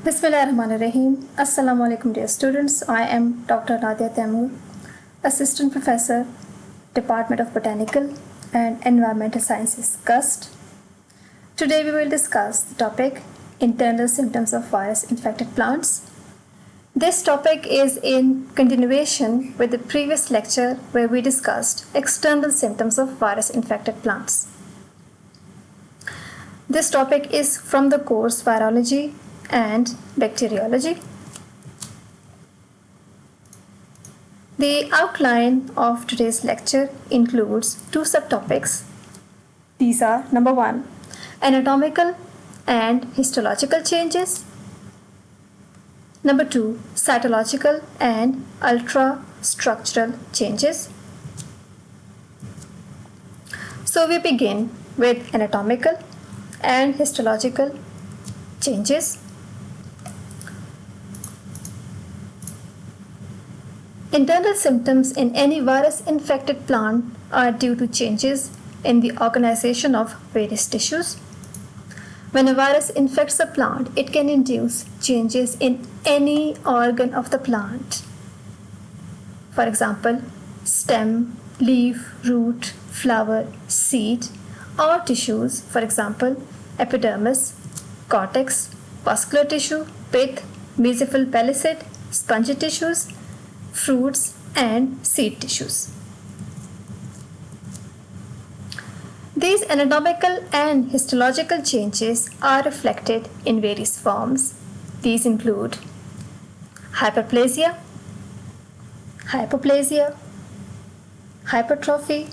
Bismillahirrahmanirrahim. Assalamu alaikum dear students. I am Dr. Nadia Taimur, Assistant Professor, Department of Botanical and Environmental Sciences, GUST. Today we will discuss the topic internal symptoms of virus-infected plants. This topic is in continuation with the previous lecture where we discussed external symptoms of virus-infected plants. This topic is from the course Virology and Bacteriology. The outline of today's lecture includes two subtopics. These are number 1, anatomical and histological changes. Number 2, cytological and ultrastructural changes. So we begin with anatomical and histological changes. Internal symptoms in any virus-infected plant are due to changes in the organization of various tissues. When a virus infects a plant, it can induce changes in any organ of the plant. For example, stem, leaf, root, flower, seed, or tissues, for example, epidermis, cortex, vascular tissue, pith, mesophyll pellicid, spongy tissues, fruits, and seed tissues. These anatomical and histological changes are reflected in various forms. These include hyperplasia, hypoplasia, hypertrophy,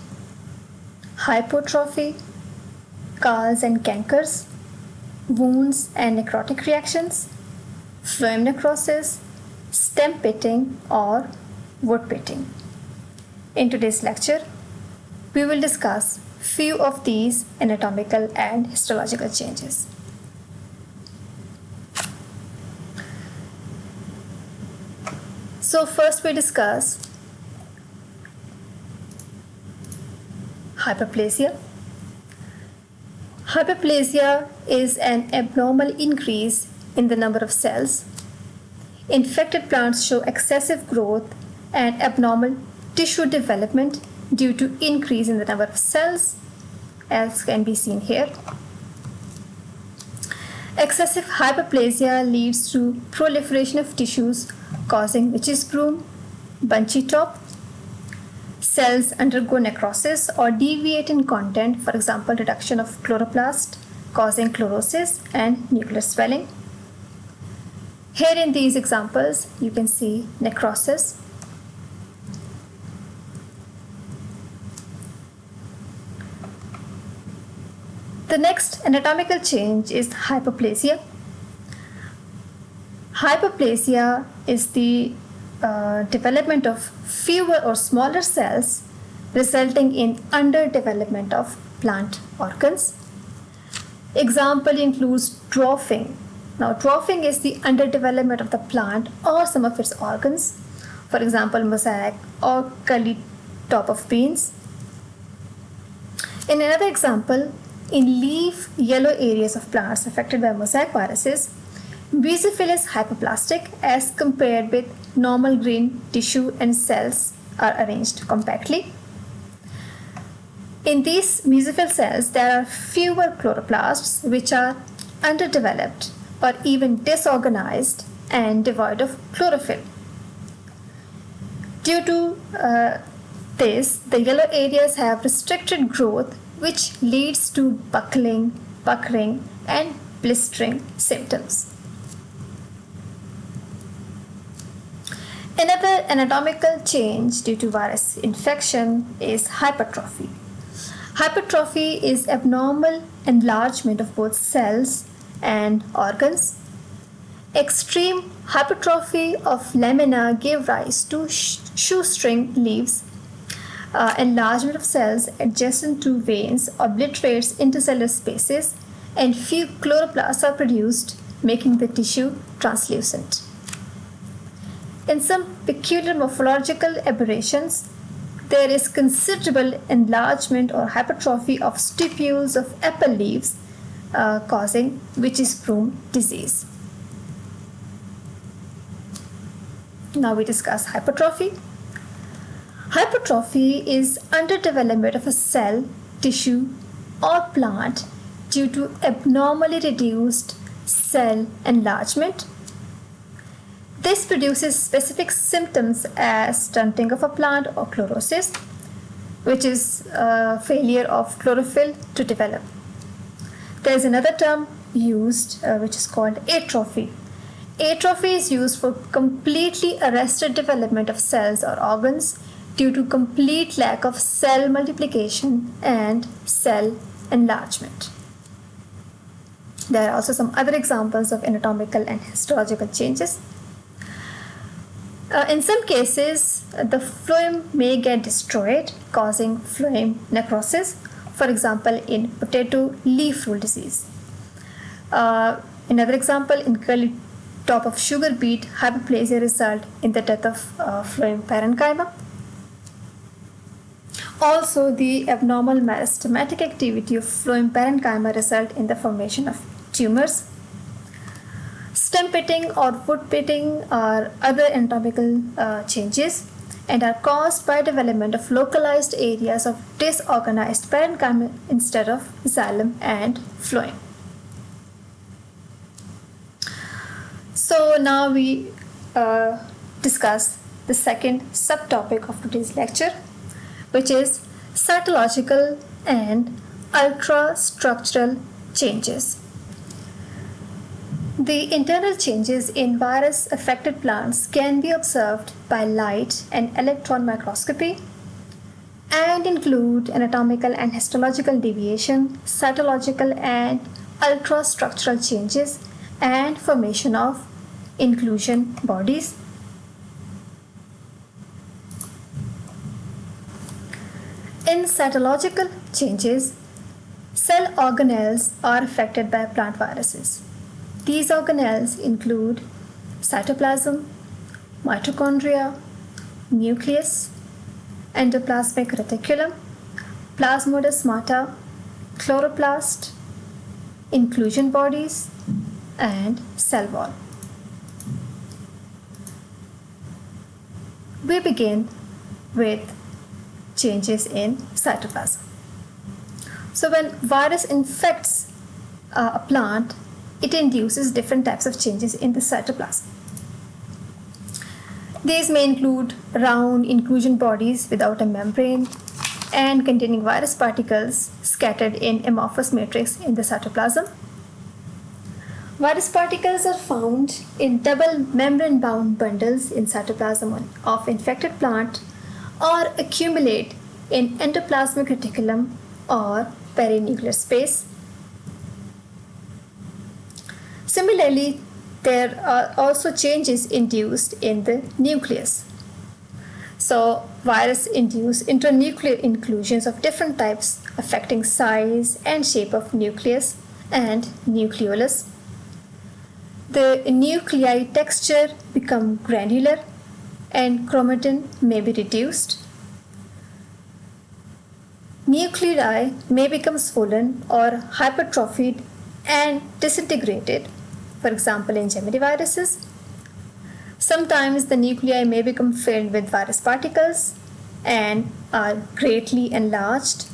hypotrophy, scars and cankers, wounds and necrotic reactions, phloem necrosis, stem pitting or wood pitting. In today's lecture, we will discuss few of these anatomical and histological changes. So first we discuss hyperplasia. Hyperplasia is an abnormal increase in the number of cells. Infected plants show excessive growth and abnormal tissue development due to increase in the number of cells, as can be seen here. Excessive hyperplasia leads to proliferation of tissues causing witch's broom, bunchy top. Cells undergo necrosis or deviate in content, for example, reduction of chloroplast causing chlorosis and nuclear swelling. Here in these examples, you can see necrosis. The next anatomical change is hypoplasia. Hypoplasia is the development of fewer or smaller cells resulting in underdevelopment of plant organs. Example includes dwarfing. Now, dwarfing is the underdevelopment of the plant or some of its organs, for example, mosaic or curly top of beans. In another example, in leaf yellow areas of plants affected by mosaic viruses, mesophyll is hypoplastic as compared with normal green tissue and cells are arranged compactly. In these mesophyll cells, there are fewer chloroplasts which are underdeveloped or even disorganized and devoid of chlorophyll. Due to this, the yellow areas have restricted growth, which leads to buckling, puckering, and blistering symptoms. Another anatomical change due to virus infection is hypertrophy. Hypertrophy is abnormal enlargement of both cells and organs. Extreme hypertrophy of lamina gave rise to shoestring leaves. Enlargement of cells adjacent to veins obliterates intercellular spaces and few chloroplasts are produced, making the tissue translucent. In some peculiar morphological aberrations, there is considerable enlargement or hypertrophy of stipules of apple leaves causing witch's broom disease. Now we discuss hypertrophy. Hypertrophy is underdevelopment of a cell, tissue, or plant due to abnormally reduced cell enlargement. This produces specific symptoms as stunting of a plant or chlorosis, which is failure of chlorophyll to develop. There is another term used which is called atrophy. Atrophy is used for completely arrested development of cells or organs due to complete lack of cell multiplication and cell enlargement. There are also some other examples of anatomical and histological changes. In some cases, the phloem may get destroyed, causing phloem necrosis, for example, in potato leaf roll disease. Another example, in curly top of sugar beet, hyperplasia result in the death of phloem parenchyma. Also, the abnormal meristematic activity of phloem parenchyma result in the formation of tumors. Stem pitting or wood pitting are other anatomical changes and are caused by development of localized areas of disorganized parenchyma instead of xylem and phloem. So now we discuss the second subtopic of today's lecture, which is cytological and ultrastructural changes. The internal changes in virus-affected plants can be observed by light and electron microscopy and include anatomical and histological deviation, cytological and ultrastructural changes, and formation of inclusion bodies. In cytological changes, cell organelles are affected by plant viruses. These organelles include cytoplasm, mitochondria, nucleus, endoplasmic reticulum, plasmodesmata, chloroplast, inclusion bodies, and cell wall. We begin with changes in cytoplasm. So when virus infects a plant, it induces different types of changes in the cytoplasm. These may include round inclusion bodies without a membrane and containing virus particles scattered in amorphous matrix in the cytoplasm. Virus particles are found in double membrane-bound bundles in cytoplasm of infected plant or accumulate in endoplasmic reticulum or perinuclear space. Similarly, there are also changes induced in the nucleus. So, virus induce intranuclear inclusions of different types affecting size and shape of nucleus and nucleolus. The nuclei texture become granular and chromatin may be reduced. Nuclei may become swollen or hypertrophied and disintegrated, for example in geminiviruses. Sometimes the nuclei may become filled with virus particles and are greatly enlarged.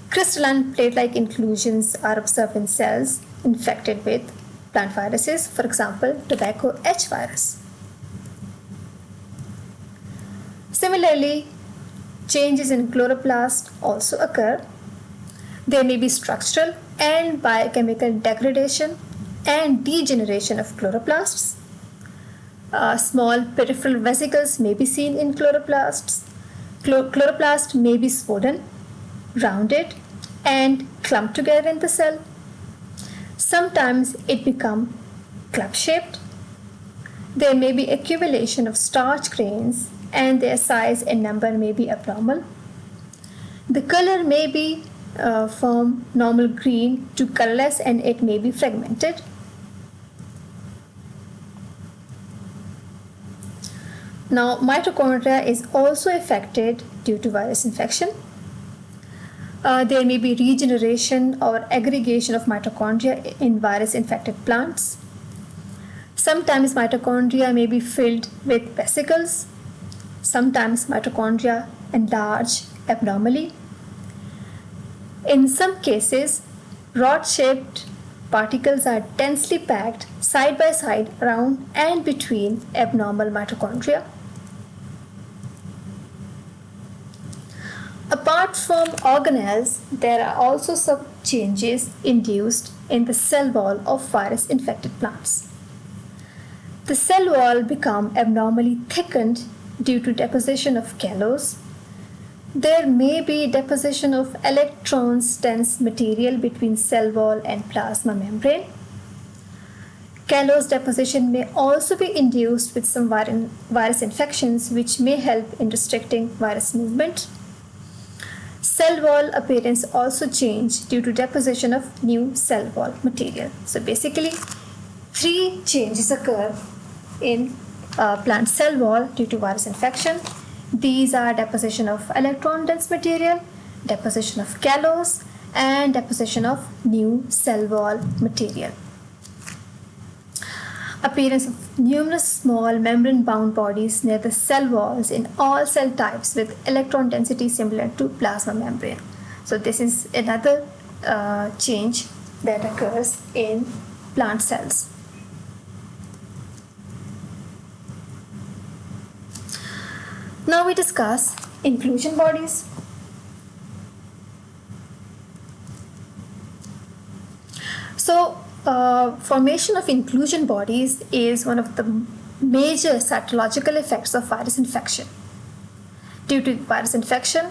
Crystalline plate-like inclusions are observed in cells infected with plant viruses, for example tobacco H virus. Similarly, changes in chloroplast also occur. There may be structural and biochemical degradation and degeneration of chloroplasts. Small peripheral vesicles may be seen in chloroplasts. Chloroplast may be swollen, rounded, and clumped together in the cell. Sometimes it becomes club-shaped. There may be accumulation of starch grains and their size and number may be abnormal. The color may be from normal green to colorless and it may be fragmented. Now, mitochondria is also affected due to virus infection. There may be regeneration or aggregation of mitochondria in virus-infected plants. Sometimes mitochondria may be filled with vesicles. Sometimes mitochondria enlarge abnormally. In some cases, rod-shaped particles are densely packed side by side around and between abnormal mitochondria. Apart from organelles, there are also some changes induced in the cell wall of virus-infected plants. The cell wall becomes abnormally thickened due to deposition of callose. There may be deposition of electrons-dense material between cell wall and plasma membrane. Callose deposition may also be induced with some virus infections, which may help in restricting virus movement. Cell wall appearance also change due to deposition of new cell wall material. So basically, three changes occur in plant cell wall due to virus infection. These are deposition of electron-dense material, deposition of callose, and deposition of new cell wall material. Appearance of numerous small membrane-bound bodies near the cell walls in all cell types with electron density similar to plasma membrane. So this is another change that occurs in plant cells. Now we discuss inclusion bodies. So, formation of inclusion bodies is one of the major cytological effects of virus infection. Due to virus infection,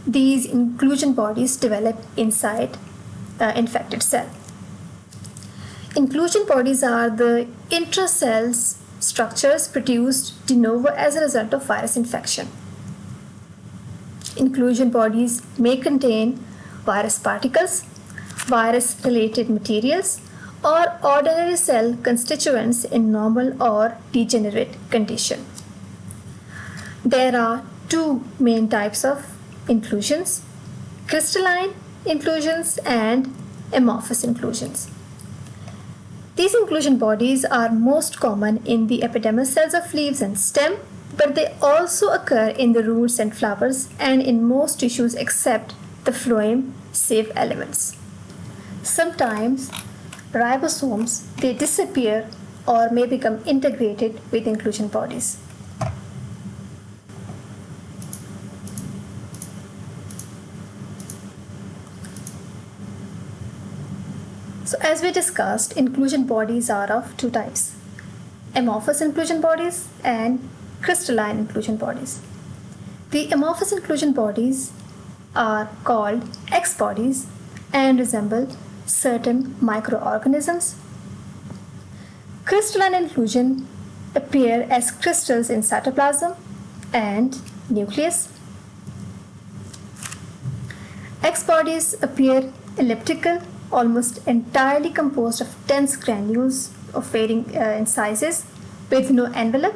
these inclusion bodies develop inside the infected cell. Inclusion bodies are the intracells structures produced de novo as a result of virus infection. Inclusion bodies may contain virus particles, virus-related materials, or ordinary cell constituents in normal or degenerate condition. There are two main types of inclusions: crystalline inclusions and amorphous inclusions. These inclusion bodies are most common in the epidermal cells of leaves and stem, but they also occur in the roots and flowers and in most tissues except the phloem sieve elements. Sometimes ribosomes, they disappear or may become integrated with inclusion bodies. So as we discussed, inclusion bodies are of two types: amorphous inclusion bodies and crystalline inclusion bodies. The amorphous inclusion bodies are called X bodies and resemble certain microorganisms. Crystalline inclusion appear as crystals in cytoplasm and nucleus. X bodies appear elliptical, almost entirely composed of dense granules of varying in sizes with no envelope,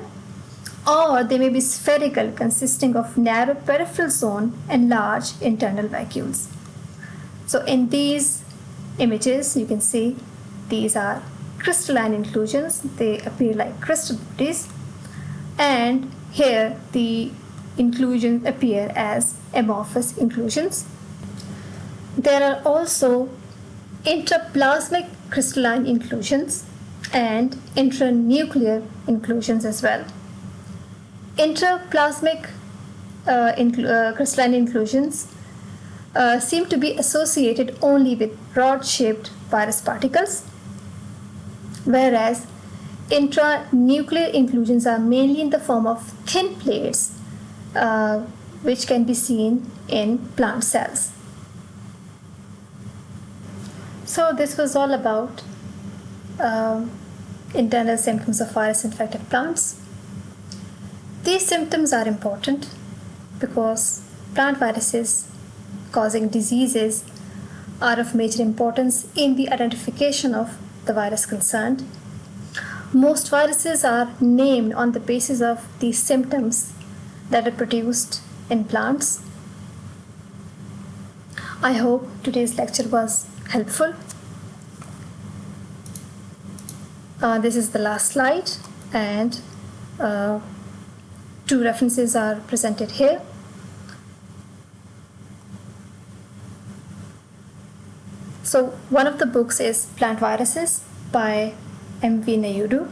or they may be spherical, consisting of narrow peripheral zone and large internal vacuoles. So in these images, you can see these are crystalline inclusions. They appear like crystal bodies, and here the inclusions appear as amorphous inclusions. There are also intraplasmic crystalline inclusions and intranuclear inclusions as well. Intraplasmic crystalline inclusions seem to be associated only with rod-shaped virus particles, whereas intranuclear inclusions are mainly in the form of thin plates, which can be seen in plant cells. So this was all about internal symptoms of virus-infected plants. These symptoms are important because plant viruses causing diseases are of major importance in the identification of the virus concerned. Most viruses are named on the basis of these symptoms that are produced in plants. I hope today's lecture was helpful. This is the last slide, and two references are presented here. So one of the books is Plant Viruses by M.V. Nayudu,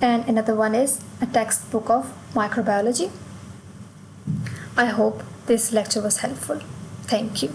and another one is a textbook of microbiology. I hope this lecture was helpful. Thank you.